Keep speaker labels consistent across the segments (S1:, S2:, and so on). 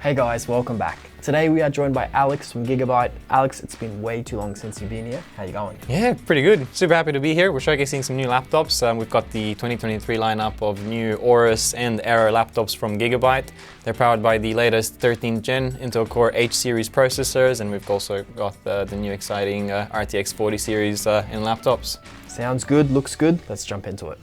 S1: Hey guys, welcome back. Today we are joined by Alex from Gigabyte. Alex, it's been way too long since you've been here. How you going?
S2: Yeah, pretty good. Super happy to be here. We're showcasing some new laptops. We've got the 2023 lineup of new Aorus and Aero laptops from Gigabyte. They're powered by the latest 13th gen Intel Core H series processors, and we've also got the new exciting RTX 40 series in laptops.
S1: Sounds good, looks good. Let's jump into it.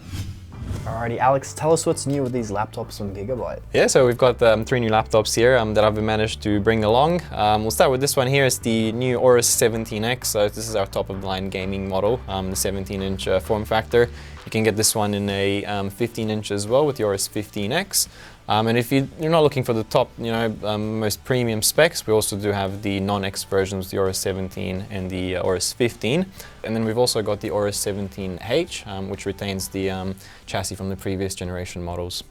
S1: Alrighty, Alex, tell us what's new with these laptops from Gigabyte.
S2: Yeah, so we've got 3 new laptops here that I've managed to bring along. We'll start with this one here. It's the new Aorus 17X. So this is our top-of-the-line gaming model, the 17-inch form factor. You can get this one in a 15-inch as well with the Aorus 15X. And if you're not looking for the top, most premium specs, we also do have the non-X versions, the Aorus 17 and the Aorus 15. And then we've also got the Aorus 17H, which retains the chassis from the previous generation models.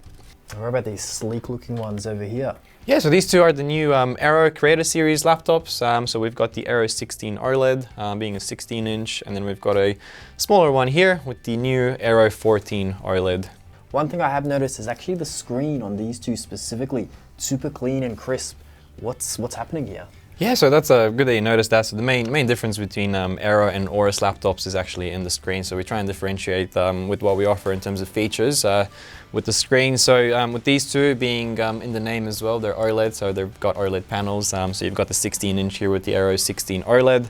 S1: What about these sleek-looking ones over here?
S2: Yeah, so these two are the new Aero Creator Series laptops. So we've got the Aero 16 OLED being a 16-inch, and then we've got a smaller one here with the new Aero 14 OLED.
S1: One thing I have noticed is actually the screen on these two specifically, super clean and crisp. What's happening here?
S2: Yeah, so that's good that you noticed that. So the main difference between Aero and Aorus laptops is actually in the screen. So we try and differentiate with what we offer in terms of features with the screen. So with these two being in the name as well, they're OLED, so they've got OLED panels. So you've got the 16-inch here with the Aero 16 OLED.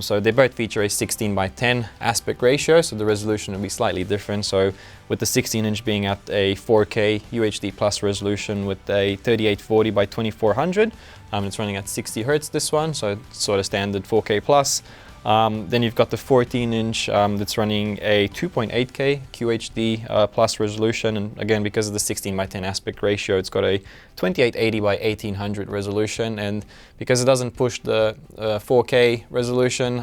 S2: So they both feature a 16:10 aspect ratio, so the resolution will be slightly different. So with the 16-inch being at a 4K UHD plus resolution with a 3840 by 2400, it's running at 60 Hertz this one, so it's sort of standard 4K plus. Then you've got the 14-inch that's running a 2.8K QHD plus resolution, and again, because of the 16:10 aspect ratio, it's got a 2880 by 1800 resolution, and because it doesn't push the 4K resolution,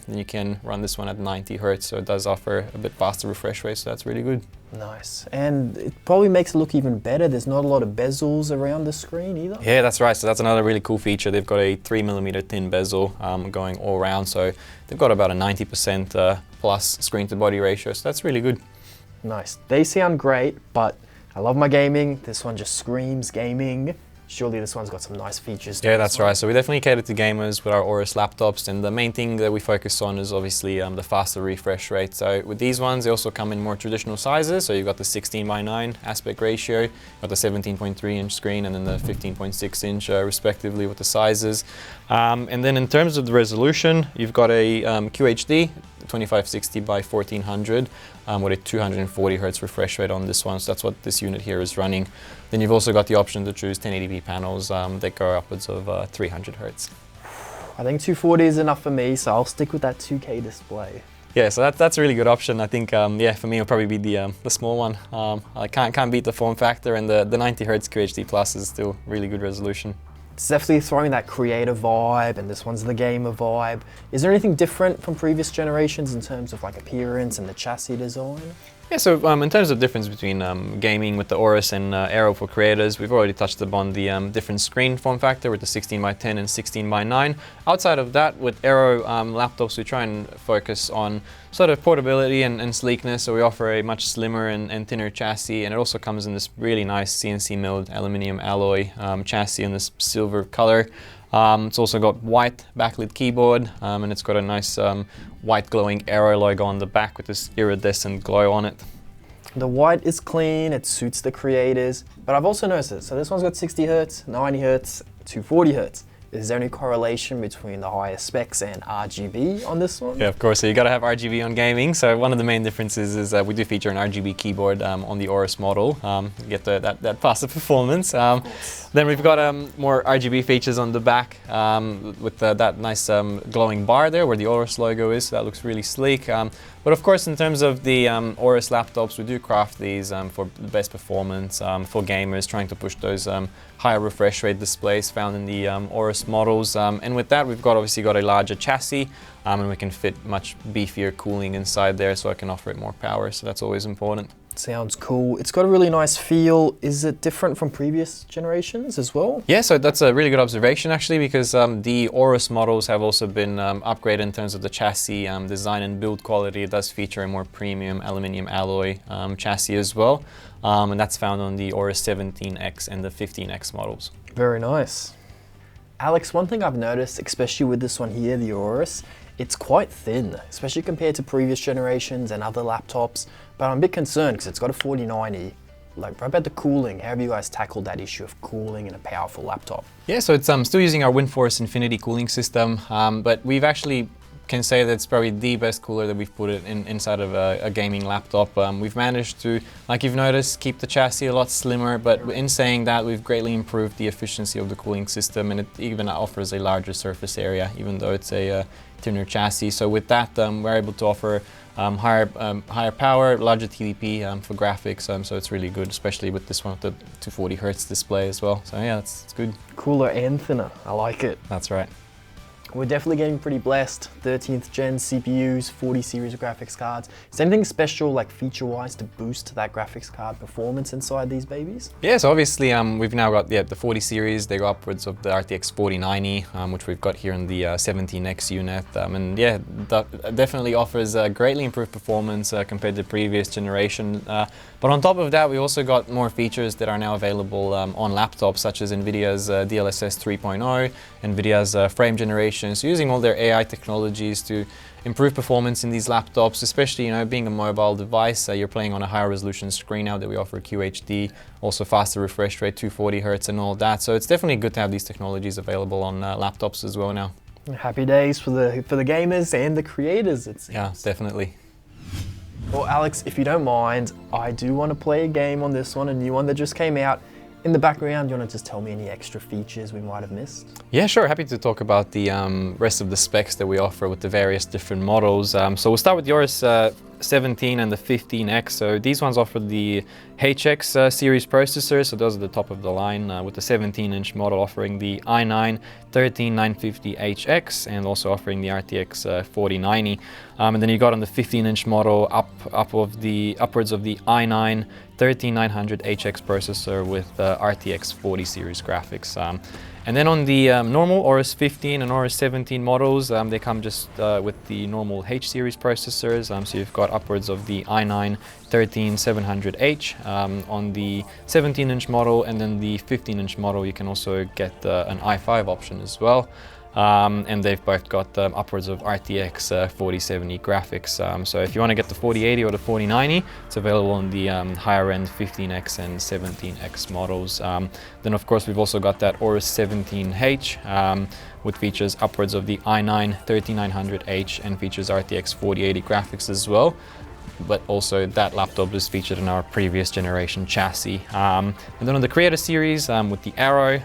S2: then you can run this one at 90 Hertz, so it does offer a bit faster refresh rate, so that's really good.
S1: Nice, and it probably makes it look even better. There's not a lot of bezels around the screen either.
S2: Yeah, that's right. So that's another really cool feature. They've got a 3mm thin bezel going all around, so they've got about a 90% plus screen to body ratio, so that's really good.
S1: Nice. They sound great, but I love my gaming. This one just screams gaming. Surely this one's got some nice features.
S2: Yeah, that's right. So we definitely cater to gamers with our Aorus laptops, and the main thing that we focus on is obviously the faster refresh rate. So with these ones, they also come in more traditional sizes. So you've got the 16:9 aspect ratio, you've got the 17.3-inch screen, and then the 15.6-inch respectively with the sizes. And then in terms of the resolution, you've got a QHD 2560 by 1400 with a 240 Hertz refresh rate on this one. So that's what this unit here is running. Then you've also got the option to choose 1080p panels that go upwards of 300 Hertz.
S1: I think 240 is enough for me, so I'll stick with that 2K display.
S2: Yeah, so that's a really good option. I think, yeah, for me it'll probably be the small one. I can't beat the form factor, and the 90 Hertz QHD Plus is still really good resolution.
S1: It's definitely throwing that creator vibe, and this one's the gamer vibe. Is there anything different from previous generations in terms of like appearance and the chassis design?
S2: Yeah, so in terms of difference between gaming with the Aorus and Aero for creators, we've already touched upon the different screen form factor with the 16:10 and 16:9. Outside of that, with Aero laptops, we try and focus on sort of portability and sleekness. So we offer a much slimmer and thinner chassis, and it also comes in this really nice CNC milled aluminum alloy chassis in this silver color. It's also got white backlit keyboard, and it's got a nice white glowing Aero logo on the back with this iridescent glow on it.
S1: The white is clean, it suits the creators, but I've also noticed it. So this one's got 60 Hertz, 90 Hertz, 240 Hertz. Is there any correlation between the higher specs and RGB on this one?
S2: Yeah, of course. So you got to have RGB on gaming. So one of the main differences is we do feature an RGB keyboard on the Aorus model. You get that faster performance. Then we've got more RGB features on the back with that nice glowing bar there where the Aorus logo is. So that looks really sleek. But of course, in terms of the Aorus laptops, we do craft these for the best performance for gamers, trying to push those higher refresh rate displays found in the Aorus models. And with that, we've obviously got a larger chassis, and we can fit much beefier cooling inside there, so I can offer it more power. So that's always important.
S1: Sounds cool. It's got a really nice feel. Is it different from previous generations as well?
S2: Yeah, so that's a really good observation actually, because the Aorus models have also been upgraded in terms of the chassis design and build quality. It does feature a more premium aluminum alloy chassis as well. and that's found on the Aorus 17X and the 15X models.
S1: Very nice. Alex, one thing I've noticed, especially with this one here, the Aorus, it's quite thin, especially compared to previous generations and other laptops, but I'm a bit concerned because it's got a 4090. Like, what about the cooling? How have you guys tackled that issue of cooling in a powerful laptop?
S2: Yeah, so it's still using our WindForce Infinity cooling system, but we've actually can say that it's probably the best cooler that we've put it inside of a gaming laptop. We've managed to, like you've noticed, keep the chassis a lot slimmer, but in saying that, we've greatly improved the efficiency of the cooling system, and it even offers a larger surface area, even though it's a thinner chassis. So with that, we're able to offer higher power, larger TDP for graphics, so it's really good, especially with this one with the 240 Hertz display as well. So yeah, it's good.
S1: Cooler and thinner, I like it.
S2: That's right.
S1: We're definitely getting pretty blessed. 13th gen CPUs, 40 series of graphics cards. Is there anything special, like feature-wise, to boost that graphics card performance inside these babies?
S2: Yeah, so obviously we've now got the 40 series. They go upwards of the RTX 4090, which we've got here in the 17X unit. And yeah, that definitely offers greatly improved performance compared to the previous generation. But on top of that, we also got more features that are now available on laptops, such as NVIDIA's DLSS 3.0, NVIDIA's frame generation. So using all their AI technologies to improve performance in these laptops, especially being a mobile device, you're playing on a higher resolution screen now that we offer QHD, also faster refresh rate, 240 Hertz and all that. So it's definitely good to have these technologies available on laptops as well now.
S1: Happy days for the gamers and the creators, it seems.
S2: Yeah, definitely.
S1: Well, Alex, if you don't mind, I do want to play a game on this one, a new one that just came out. In the background, do you want to just tell me any extra features we might have missed?
S2: Yeah, sure. Happy to talk about the rest of the specs that we offer with the various different models. So we'll start with the Aorus 17 and the 15X. So these ones offer the HX series processors. So those are the top of the line, with the 17-inch model offering the i9 13950HX and also offering the RTX 4090. And then you got on the 15-inch model upwards of the i9 13900HX processor with RTX 40 series graphics. And then on the normal Aorus 15 and Aorus 17 models, they come just with the normal H series processors. So you've got upwards of the i9 13700H on the 17-inch model, and then the 15-inch model you can also get an i5 option as well. And they've both got upwards of RTX 4070 graphics. So if you want to get the 4080 or the 4090, it's available on the higher end 15X and 17X models. Then of course we've also got that Aorus 17H with features upwards of the i9 13900H and features RTX 4080 graphics as well. But also that laptop is featured in our previous generation chassis. And then on the Creator series, with the Aero,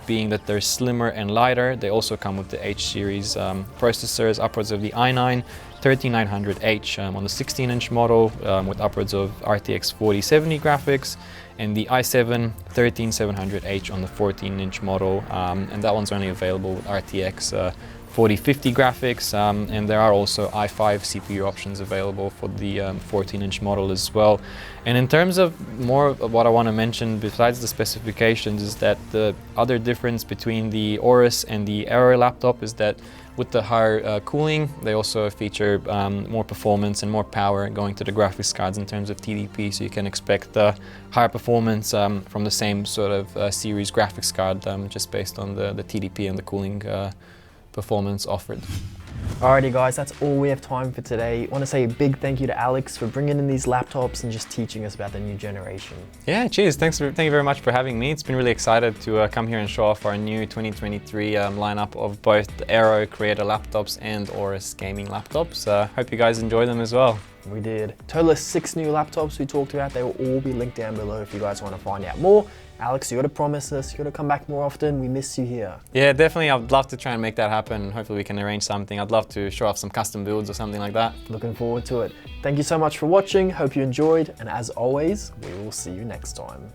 S2: being that they're slimmer and lighter, they also come with the H series processors, upwards of the i9 13900H on the 16-inch model with upwards of RTX 4070 graphics, and the i7 13700H on the 14-inch model, and that one's only available with RTX 4050 graphics, and there are also i5 CPU options available for the 14-inch model as well. And in terms of more of what I want to mention besides the specifications is that the other difference between the Aorus and the Aero laptop is that with the higher cooling, they also feature more performance and more power going to the graphics cards in terms of TDP, so you can expect higher performance from the same sort of series graphics card just based on the TDP and the cooling performance offered.
S1: Alrighty guys, that's all we have time for today. I want to say a big thank you to Alex for bringing in these laptops and just teaching us about the new generation.
S2: Yeah, cheers. Thank you very much for having me. It's been really excited to come here and show off our new 2023 lineup of both the Aero Creator laptops and Aorus gaming laptops. Hope you guys enjoy them as well.
S1: We did. Total of 6 new laptops we talked about. They will all be linked down below if you guys want to find out more. Alex, you got to promise us, you got to come back more often. We miss you here.
S2: Yeah, definitely. I'd love to try and make that happen. Hopefully we can arrange something. I'd love to show off some custom builds or something like that.
S1: Looking forward to it. Thank you so much for watching. Hope you enjoyed. And as always, we will see you next time.